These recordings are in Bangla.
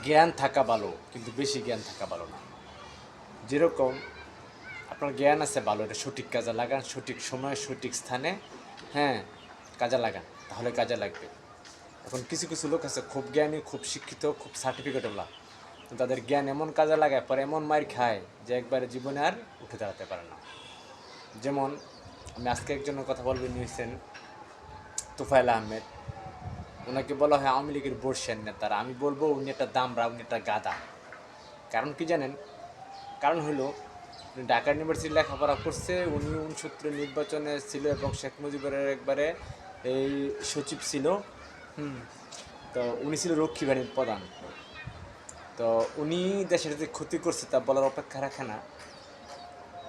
জ্ঞান থাকা ভালো, কিন্তু বেশি জ্ঞান থাকা ভালো না। যেরকম আপনার জ্ঞান আছে ভালো, এটা সঠিক কাজে লাগান, সঠিক সময়ে সঠিক স্থানে, হ্যাঁ, কাজে লাগান, তাহলে কাজে লাগবে। এখন কিছু কিছু লোক আছে খুব জ্ঞানী, খুব শিক্ষিত, খুব সার্টিফিকেটওয়ালা, কিন্তু তাদের জ্ঞান এমন কাজে লাগায়, পরে এমন মার খায় যে একবারে জীবনে আর উঠে দাঁড়াতে পারে না। যেমন আমি আজকে একজনের কথা বলবেন, নিয়েছেন তোফায়েল আহমেদ। ওনাকে বলা হয় আওয়ামী লীগের বর্ষিয়ান নেতারা। আমি বলবো উনি একটা দামড়া, উনি একটা গাদা। কারণ কি জানেন? কারণ হলো উনি ঢাকা ইউনিভার্সিটি লেখাপড়া করছে, উনি 69 নির্বাচনে ছিল এবং শেখ মুজিবের একবারে এই সচিব ছিল। হুম। তো উনি ছিল রক্ষী বাহিনীর প্রধান। তো উনি দেশের যে ক্ষতি করছে তা বলার অপেক্ষা রাখে না।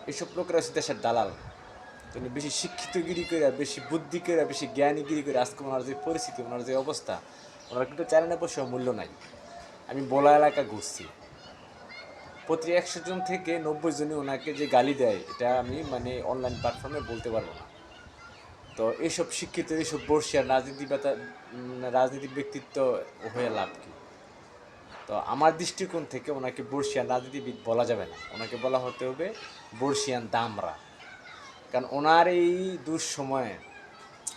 এইসব লোকেরা হচ্ছে দেশের দালাল। তো উনি বেশি শিক্ষিতগিরি করে, বেশি বুদ্ধি করে, বেশি জ্ঞানীগিরি করে আজকে ওনার যে পরিস্থিতি, ওনার যে অবস্থা, ওনার কিন্তু চ্যানেলে বসে মূল্য নাই। আমি বলা এলাকা ঘুরছি, প্রতি 100 জন থেকে 90 জনই ওনাকে যে গালি দেয়, এটা আমি মানে অনলাইন প্ল্যাটফর্মে বলতে পারবো না। তো এইসব শিক্ষিত, এইসব বর্ষিয়ার রাজনীতিক ব্যক্তিত্ব হয়ে লাভ কি? তো আমার দৃষ্টিকোণ থেকে ওনাকে বর্ষিয়ান রাজনীতিবিদ বলা যাবে না, ওনাকে বলা হতে হবে বর্ষিয়ান দামরা। কারণ ওনার এই দুঃসময়ে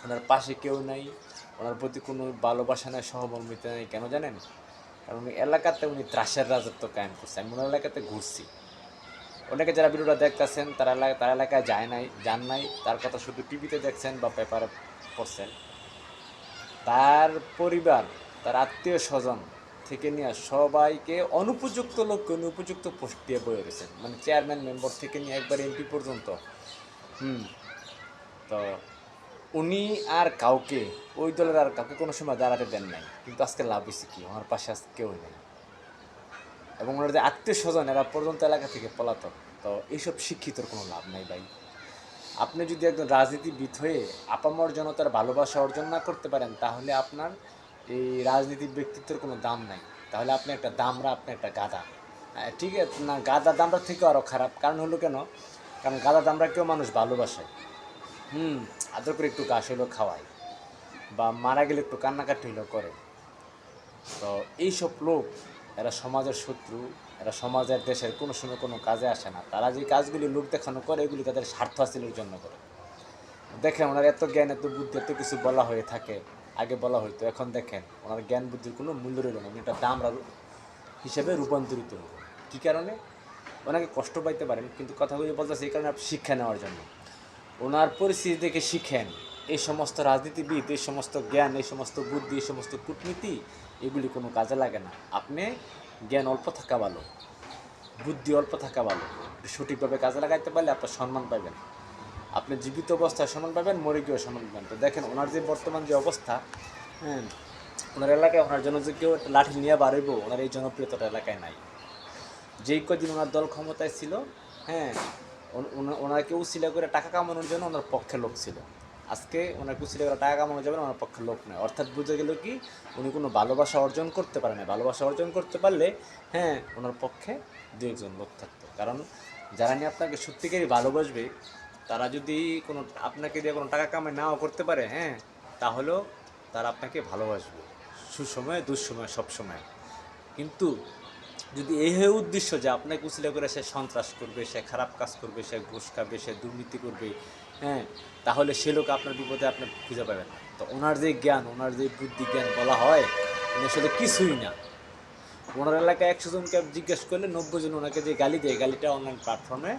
ওনার পাশে কেউ নাই, ওনার প্রতি কোনো ভালোবাসা নেই, সহমর্মিতা নেই। কেন জানেন? কারণ উনি এলাকাতে উনি ত্রাসের রাজত্ব কায়েম করছে। আমি ওনার এলাকাতে ঘুরছি, অনেকে যারা ভিডিওটা দেখতেছেন তার এলাকায় যান নাই, তার কথা শুধু টিভিতে দেখছেন বা পেপারে পড়ছেন। তার পরিবার, তার আত্মীয় স্বজন থেকে নিয়ে সবাইকে অনুপযুক্ত লোককে অনুপযুক্ত পোস্ট দিয়ে বয়ে রয়েছেন, মানে চেয়ারম্যান মেম্বার থেকে নিয়ে একবার এমপি পর্যন্ত। হুম। তো উনি আর কাউকে, ওই দলের আর কাউকে কোনো সময় দাঁড়াতে দেন নাই, কিন্তু আজকে লাভ হয়েছে কি? ওনার পাশে আজকে কেউই নেই, এবং ওনার যে আত্মীয় স্বজন এরা পর্যন্ত এলাকা থেকে পলাতক। তো এইসব শিক্ষিতর কোনো লাভ নাই ভাই। আপনি যদি একজন রাজনীতিবিদ হয়ে আপামর জনতার ভালোবাসা অর্জন না করতে পারেন, তাহলে আপনার এই রাজনীতির ব্যক্তিত্বের কোনো দাম নাই। তাহলে আপনি একটা দামড়া, আপনি একটা গাধা। ঠিক আছে না, গাধা দামড়ার থেকেও আরও খারাপ। কারণ হলো কেন? কারণ গাধা দামড়াকেও মানুষ ভালোবাসে। হুম। আদর করে একটু ঘাস হইলেও খাওয়ায়, বা মারা গেলে একটু কান্নাকাটি হইলেও করে। তো এইসব লোক, এরা সমাজের শত্রু, এরা সমাজের দেশের কোনো সময় কোনো কাজে আসে না। তারা যে কাজগুলি লোক দেখানো করে, এগুলি তাদের স্বার্থ হাসিলের জন্য করে। দেখেন ওনার এত জ্ঞান, এত বুদ্ধি, এত কিছু বলা হয়ে থাকে, আগে বলা হইতো, এখন দেখেন ওনার জ্ঞান বুদ্ধির কোনো মূল্য রইল না, উনি একটা দামড়া হিসেবে রূপান্তরিত হল। কী কারণে? ওনাকে কষ্ট পাইতে পারেন, কিন্তু কথাগুলি বলতেছে এই কারণে আপনি শিক্ষা নেওয়ার জন্য। ওনার পরিস্থিতি দেখে শিখেন। এই সমস্ত রাজনীতিবিদ, এই সমস্ত জ্ঞান, এই সমস্ত বুদ্ধি, এই সমস্ত কূটনীতি, এগুলি কোনো কাজে লাগে না। আপনি জ্ঞান অল্প থাকা ভালো, বুদ্ধি অল্প থাকা ভালো, সঠিকভাবে কাজে লাগাইতে পারলে আপনার সম্মান পাবেন। আপনি জীবিত অবস্থায় সম্মান পাবেন, মরে গিয়েও সম্মান পাবেন। তো দেখেন ওনার যে বর্তমান যে অবস্থা, হ্যাঁ, ওনার এলাকায় ওনার জন্য যে কেউ একটা লাঠি নিয়ে বাড়াইব, ওনার এই জনপ্রিয়তাটা এলাকায় নাই। যেই কদিন ওনার দল ক্ষমতায় ছিল, হ্যাঁ, ওনাকে উছিলা করে টাকা কামানোর জন্য ওনার পক্ষে লোক ছিল। আজকে ওনাকে উছিলা করে টাকা কামানো যাবে না, ওনার পক্ষে লোক নেই। অর্থাৎ বুঝে গেল কি, উনি কোনো ভালোবাসা অর্জন করতে পারে না। ভালোবাসা অর্জন করতে পারলে, হ্যাঁ, ওনার পক্ষে দু একজন লোক থাকতো। কারণ যারা নিয়ে আপনাকে সত্যিকারই ভালোবাসবে, তারা যদি কোনো আপনাকে দিয়ে কোনো টাকা কামাই নাও করতে পারে, হ্যাঁ, তাহলেও তারা আপনাকে ভালোবাসবে, সুসময়ে দুঃসময়ে সবসময়। কিন্তু যদি এই হয়ে উদ্দেশ্য যে আপনাকে উচিলা করে সে সন্ত্রাস করবে, সে খারাপ কাজ করবে, সে ঘুষ খাবে, সে দুর্নীতি করবে, হ্যাঁ, তাহলে সে লোক আপনার বিপদে আপনি খুঁজে পাবেন না। তো ওনার যে জ্ঞান, ওনার যে বুদ্ধি জ্ঞান বলা হয়, উনি আসলে কিছুই না। ওনার এলাকায় 100 জনকে জিজ্ঞেস করলে 90 জন ওনাকে যে গালি দেয়, গালিটা অনলাইন প্ল্যাটফর্মে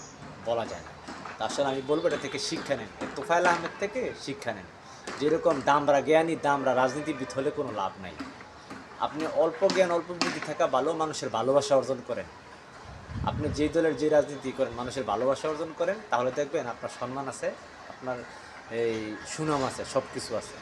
বলা যায় না। তা আসলে আমি বলবো এটা থেকে শিক্ষা নেন, তোফায়েল আহমেদ থেকে শিক্ষা নেন। যেরকম দামরা জ্ঞানী, দামরা রাজনীতিবিদ হলে কোনো লাভ নাই। আপনি অল্প জ্ঞান, অল্প বুদ্ধি থাকা ভালো, মানুষের ভালোবাসা অর্জন করেন। আপনি যেই দলের যে রাজনীতি করেন, মানুষের ভালোবাসা অর্জন করেন, তাহলে দেখবেন আপনার সম্মান আছে, আপনার এই সুনাম আছে, সব কিছু আছে।